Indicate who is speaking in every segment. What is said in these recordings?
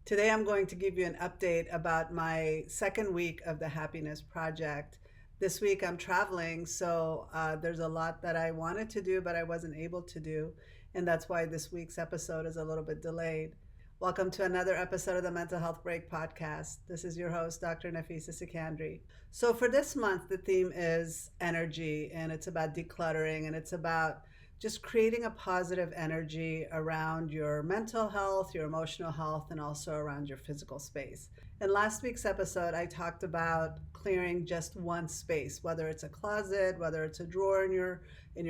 Speaker 1: Today, I'm going to give you an update about my second week of the Happiness Project. This week, I'm traveling, so there's a lot that I wanted to do, but I wasn't able to do. And that's why this week's episode is a little bit delayed. Welcome to another episode of the Mental Health Break podcast. This is your host, Dr. Nafisa Sikandri. So, for this month, the theme is energy, and it's about decluttering, and it's about just creating a positive energy around your mental health, your emotional health, and also around your physical space. In last week's episode, I talked about clearing just one space, whether it's a closet, whether it's a drawer in your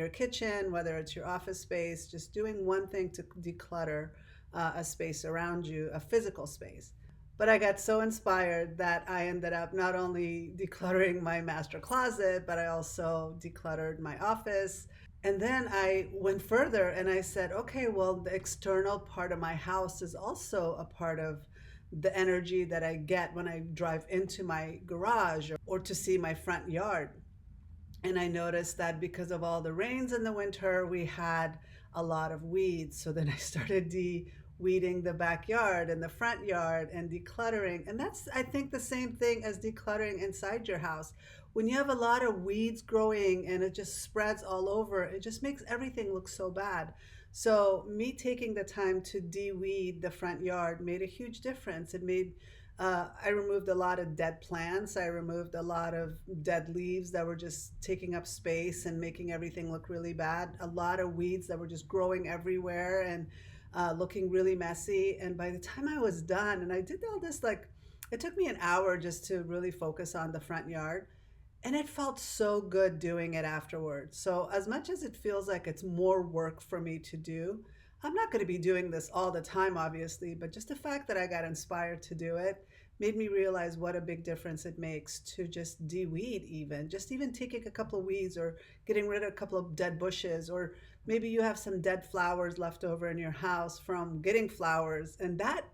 Speaker 1: kitchen, whether it's your office space, just doing one thing to declutter a space around you, a physical space. But I got so inspired that I ended up not only decluttering my master closet, but I also decluttered my office. And then I went further and I said, okay, well, the external part of my house is also a part of the energy that I get when I drive into my garage or to see my front yard. And I noticed that because of all the rains in the winter, we had a lot of weeds. So then I started weeding the backyard and the front yard and decluttering. And that's, I think, the same thing as decluttering inside your house. When you have a lot of weeds growing and it just spreads all over, it just makes everything look so bad. So me taking the time to de-weed the front yard made a huge difference. I removed a lot of dead plants. I removed a lot of dead leaves that were just taking up space and making everything look really bad. A lot of weeds that were just growing everywhere and looking really messy. And by the time I was done, and I did all this, like, it took me an hour just to really focus on the front yard. And it felt so good doing it afterwards. So, as much as it feels like it's more work for me to do, I'm not going to be doing this all the time, obviously, but just the fact that I got inspired to do it made me realize what a big difference it makes to just de-weed, even taking a couple of weeds or getting rid of a couple of dead bushes, or maybe you have some dead flowers left over in your house from getting flowers, and that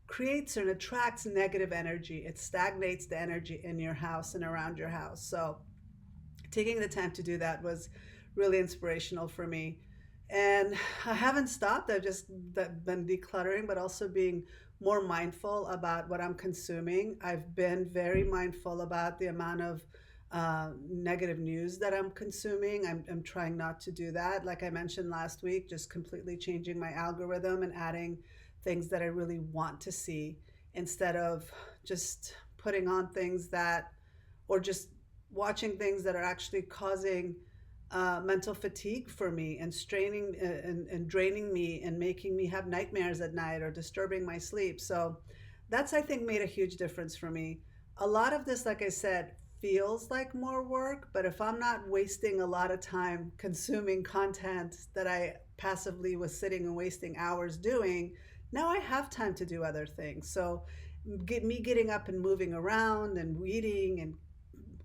Speaker 1: creates and attracts negative energy. It stagnates the energy in your house and around your house. So taking the time to do that was really inspirational for me. And I haven't stopped. I've just been decluttering, but also being more mindful about what I'm consuming. I've been very mindful about the amount of negative news that I'm consuming. I'm trying not to do that. Like I mentioned last week, just completely changing my algorithm and adding things that I really want to see instead of just putting on things that, or just watching things that are actually causing mental fatigue for me and straining and draining me and making me have nightmares at night or disturbing my sleep. So that's, I think, made a huge difference for me. A lot of this, like I said, feels like more work, but if I'm not wasting a lot of time consuming content that I passively was sitting and wasting hours doing, now I have time to do other things. So getting up and moving around and weeding and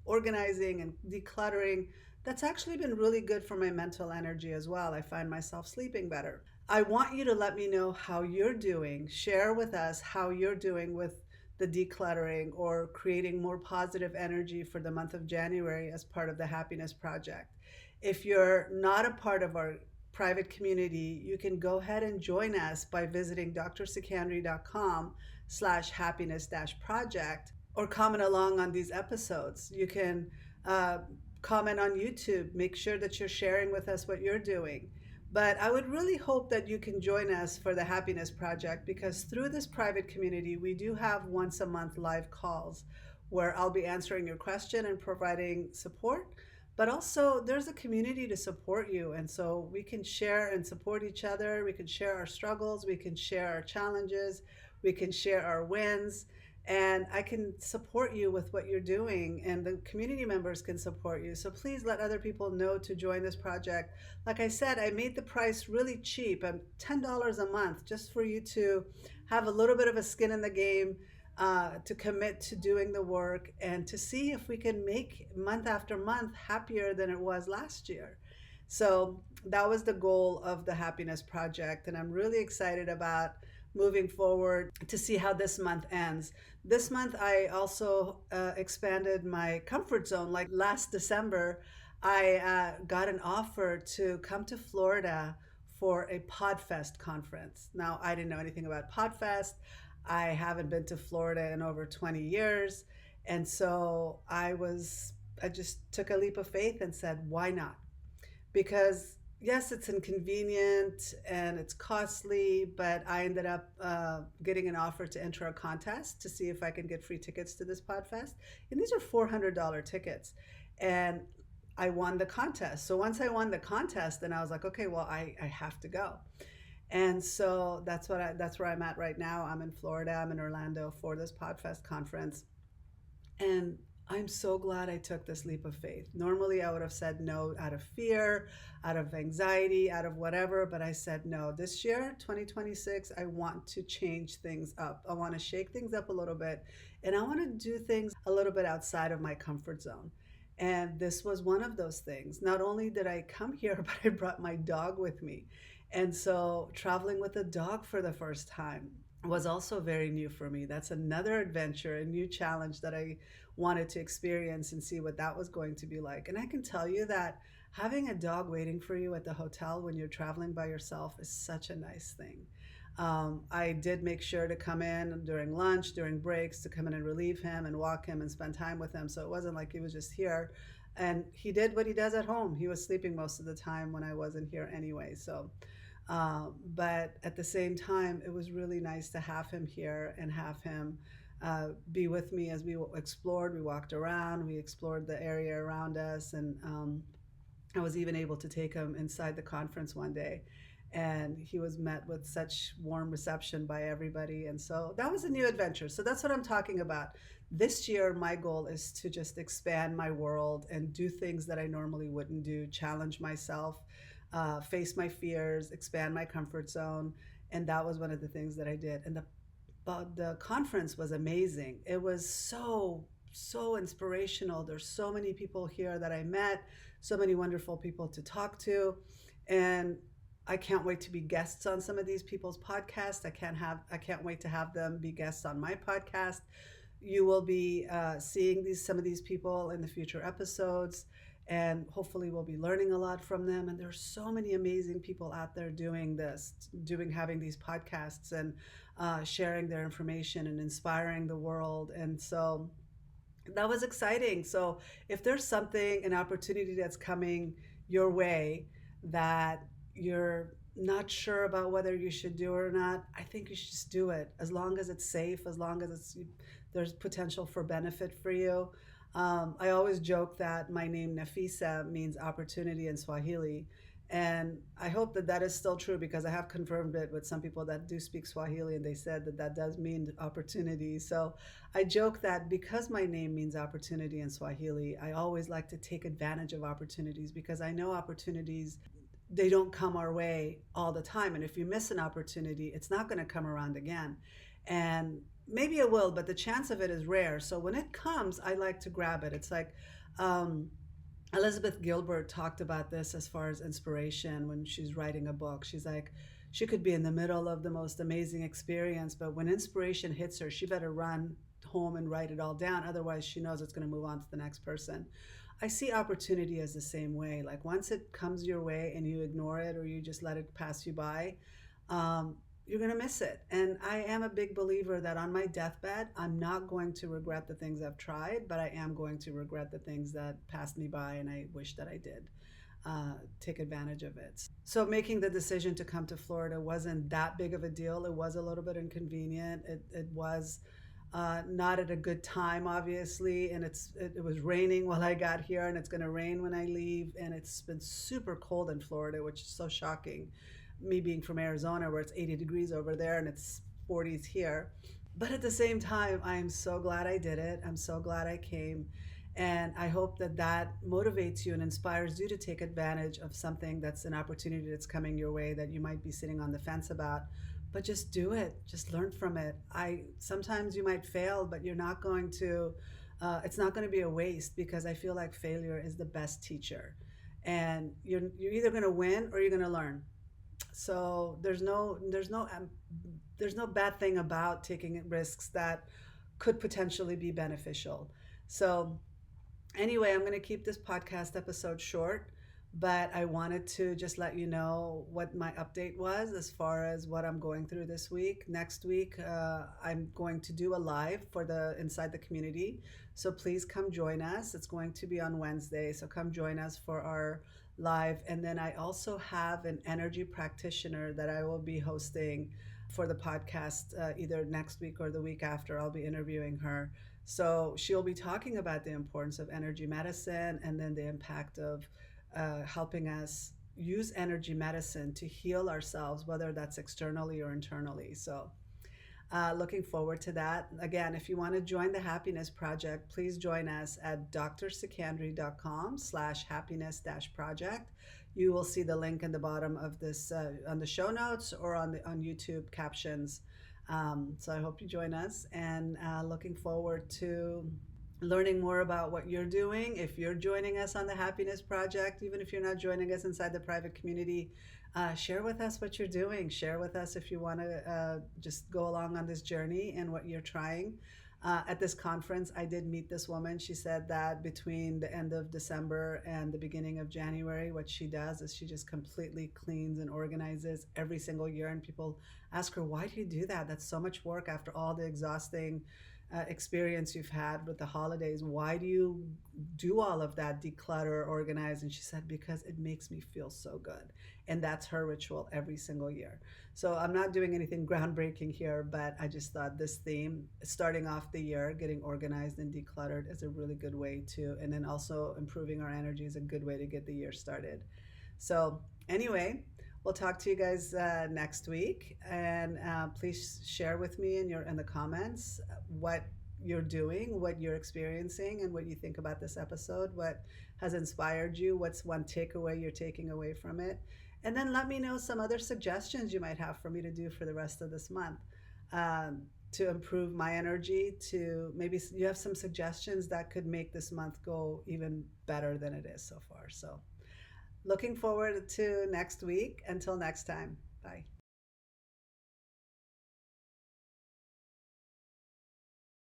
Speaker 1: organizing and decluttering, that's actually been really good for my mental energy as well. I find myself sleeping better. I want you to let me know how you're doing. Share with us how you're doing with the decluttering or creating more positive energy for the month of January as part of the Happiness Project. If you're not a part of our private community, you can go ahead and join us by visiting drsikandri.com/happiness-project or comment along on these episodes. You can comment on YouTube. Make sure that you're sharing with us what you're doing. But I would really hope that you can join us for the Happiness Project, because through this private community, we do have once a month live calls where I'll be answering your question and providing support. But also, there's a community to support you. And so we can share and support each other. We can share our struggles. We can share our challenges. We can share our wins. And I can support you with what you're doing, and the community members can support you. So please let other people know to join this project. Like I said, I made the price really cheap, $10 a month, just for you to have a little bit of a skin in the game, to commit to doing the work and to see if we can make month after month happier than it was last year. So that was the goal of the Happiness Project, and I'm really excited about moving forward to see how this month ends. This month, I also expanded my comfort zone. Like last December, I got an offer to come to Florida for a Podfest conference. Now, I didn't know anything about Podfest. I haven't been to Florida in over 20 years. And so I just took a leap of faith and said, why not? Because yes, it's inconvenient and it's costly, but I ended up getting an offer to enter a contest to see if I can get free tickets to this Podfest. And these are $400 tickets. And I won the contest. So once I won the contest, then I was like, okay, well, I have to go. And so that's where I'm at right now. I'm in Florida. I'm in Orlando for this Podfest conference. And I'm so glad I took this leap of faith. Normally, I would have said no out of fear, out of anxiety, out of whatever, but I said no. This year, 2026, I want to change things up. I want to shake things up a little bit, and I want to do things a little bit outside of my comfort zone. And this was one of those things. Not only did I come here, but I brought my dog with me. And so traveling with a dog for the first time was also very new for me. That's another adventure, a new challenge that I wanted to experience and see what that was going to be like. And I can tell you that having a dog waiting for you at the hotel when you're traveling by yourself is such a nice thing. I did make sure to come in during lunch, during breaks, to come in and relieve him and walk him and spend time with him. So it wasn't like he was just here. And he did what he does at home. He was sleeping most of the time when I wasn't here anyway. So but at the same time, it was really nice to have him here and have him be with me as we explored. We walked around, we explored the area around us, and I was even able to take him inside the conference one day. And he was met with such warm reception by everybody. And so that was a new adventure. So that's what I'm talking about. This year, my goal is to just expand my world and do things that I normally wouldn't do, challenge myself, face my fears, expand my comfort zone. And that was one of the things that I did. And the conference was amazing. It was so inspirational. There's so many people here that I met, so many wonderful people to talk to, and I can't wait to be guests on some of these people's podcasts. I can't wait to have them be guests on my podcast. You will be seeing some of these people in the future episodes, and hopefully we'll be learning a lot from them. And there's so many amazing people out there having these podcasts and sharing their information and inspiring the world. And so that was exciting. So if there's an opportunity that's coming your way that you're not sure about whether you should do it or not, I think you should just do it, as long as it's safe, as long as there's potential for benefit for you. I always joke that my name Nafisa means opportunity in Swahili. And I hope that that is still true, because I have confirmed it with some people that do speak Swahili, and they said that that does mean opportunity. So I joke that because my name means opportunity in Swahili, I always like to take advantage of opportunities, because I know opportunities, they don't come our way all the time. And if you miss an opportunity, it's not going to come around again. And maybe it will, but the chance of it is rare. So when it comes, I like to grab it. It's like Elizabeth Gilbert talked about this as far as inspiration when she's writing a book. She's like, she could be in the middle of the most amazing experience, but when inspiration hits her, she better run home and write it all down. Otherwise, she knows it's going to move on to the next person. I see opportunity as the same way. Like once it comes your way and you ignore it, or you just let it pass you by, you're going to miss it. And I am a big believer that on my deathbed, I'm not going to regret the things I've tried, but I am going to regret the things that passed me by, and I wish that I did take advantage of it. So making the decision to come to Florida wasn't that big of a deal. It was a little bit inconvenient. It was not at a good time, obviously, and it was raining while I got here, and it's going to rain when I leave, and it's been super cold in Florida, which is so shocking, me being from Arizona, where it's 80 degrees over there and it's 40s here. But at the same time, I am so glad I did it. I'm so glad I came, and I hope that that motivates you and inspires you to take advantage of something that's an opportunity that's coming your way that you might be sitting on the fence about. But just do it. Just learn from it. Sometimes you might fail, but you're not going to. It's not going to be a waste, because I feel like failure is the best teacher, and you're either going to win or you're going to learn. So there's no bad thing about taking risks that could potentially be beneficial. So anyway, I'm going to keep this podcast episode short, But I wanted to just let you know what my update was as far as what I'm going through this week. Next week, I'm going to do a live for the Inside the Community. So please come join us. It's going to be on Wednesday. So come join us for our live. And then I also have an energy practitioner that I will be hosting for the podcast either next week or the week after. I'll be interviewing her. So she'll be talking about the importance of energy medicine and then the impact of helping us use energy medicine to heal ourselves, whether that's externally or internally. So, looking forward to that. Again, if you want to join the Happiness Project, please join us at drsecandry.com/happiness-project. You will see the link in the bottom of this on the show notes or on YouTube captions. So I hope you join us, and looking forward to learning more about what you're doing. If you're joining us on the Happiness Project, even if you're not joining us inside the private community, share with us what you're doing. Share with us if you want to just go along on this journey and what you're trying. At this conference, I did meet this woman. She said that between the end of December and the beginning of January, what she does is she just completely cleans and organizes every single year. And people ask her, why do you do that? That's so much work after all the exhausting experience you've had with the holidays. Why do you do all of that, declutter, organize? And she said, because it makes me feel so good. And that's her ritual every single year. So I'm not doing anything groundbreaking here, but I just thought this theme, starting off the year, getting organized and decluttered, is a really good way to, and then also improving our energy is a good way to get the year started. So, anyway, we'll talk to you guys next week, and please share with me in the comments what you're doing, what you're experiencing, and what you think about this episode. What has inspired you? What's one takeaway you're taking away from it? And then let me know some other suggestions you might have for me to do for the rest of this month. To improve my energy, to maybe you have some suggestions that could make this month go even better than it is so far. So, looking forward to next week. Until next time, bye.